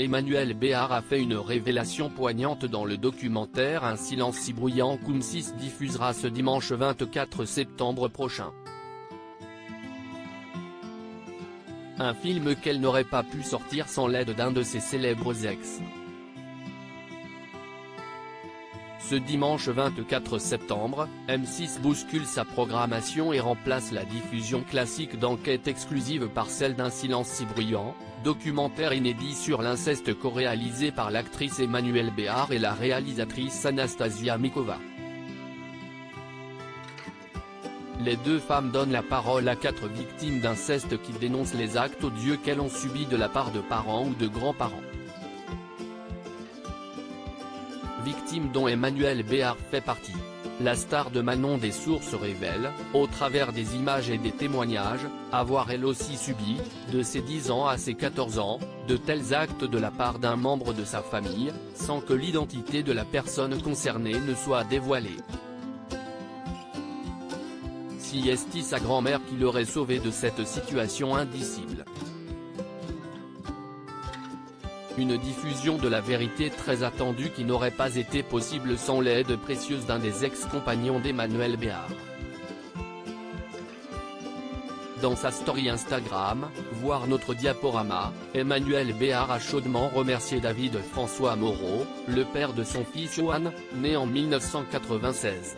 Emmanuelle Béard a fait une révélation poignante dans le documentaire Un silence si bruyant qu'M6 diffusera ce dimanche 24 septembre prochain. Un film qu'elle n'aurait pas pu sortir sans l'aide d'un de ses célèbres ex. Ce dimanche 24 septembre, M6 bouscule sa programmation et remplace la diffusion classique d'enquête exclusive par celle d'Un silence si bruyant, documentaire inédit sur l'inceste co-réalisé par l'actrice Emmanuelle Béard et la réalisatrice Anastasia Mikova. Les deux femmes donnent la parole à 4 victimes d'inceste qui dénoncent les actes odieux qu'elles ont subis de la part de parents ou de grands-parents. Victimes dont Emmanuelle Béard fait partie. La star de Manon des Sources révèle, au travers des images et des témoignages, avoir elle aussi subi, de ses 10 ans à ses 14 ans, de tels actes de la part d'un membre de sa famille, sans que l'identité de la personne concernée ne soit dévoilée. Si est-il sa grand-mère qui l'aurait sauvé de cette situation indicible. Une diffusion de la vérité très attendue qui n'aurait pas été possible sans l'aide précieuse d'un des ex-compagnons d'Emmanuelle Béard. Dans sa story Instagram, voir notre diaporama, Emmanuelle Béard a chaudement remercié David François Moreau, le père de son fils Johan, né en 1996.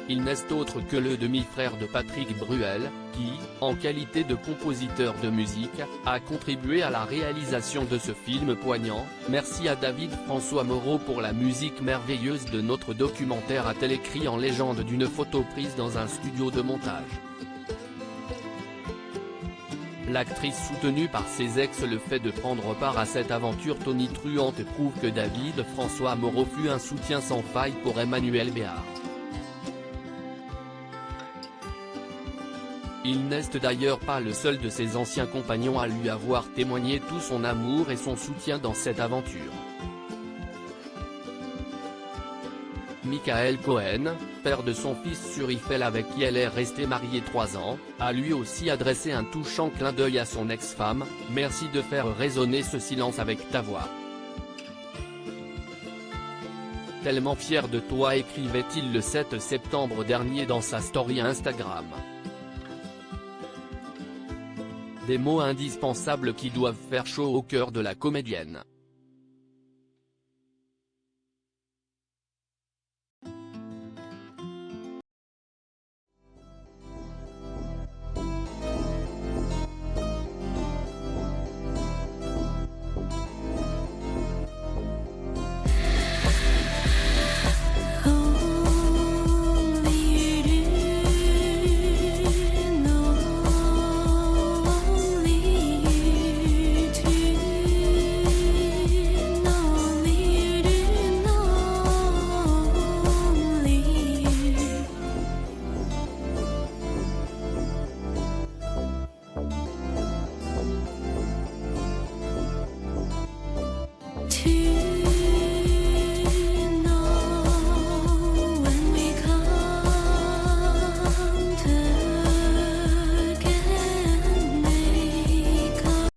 Il n'est autre que le demi-frère de Patrick Bruel, qui, en qualité de compositeur de musique, a contribué à la réalisation de ce film poignant. Merci à David François Moreau pour la musique merveilleuse de notre documentaire, a-t-elle écrit en légende d'une photo prise dans un studio de montage. L'actrice soutenue par ses ex le fait de prendre part à cette aventure tonitruante prouve que David François Moreau fut un soutien sans faille pour Emmanuelle Béard. Il n'est d'ailleurs pas le seul de ses anciens compagnons à lui avoir témoigné tout son amour et son soutien dans cette aventure. Michael Cohen, père de son fils Surifel avec qui elle est restée mariée 3 ans, a lui aussi adressé un touchant clin d'œil à son ex-femme. Merci de faire résonner ce silence avec ta voix. Tellement fier de toi, écrivait-il le 7 septembre dernier dans sa story Instagram. Des mots indispensables qui doivent faire chaud au cœur de la comédienne.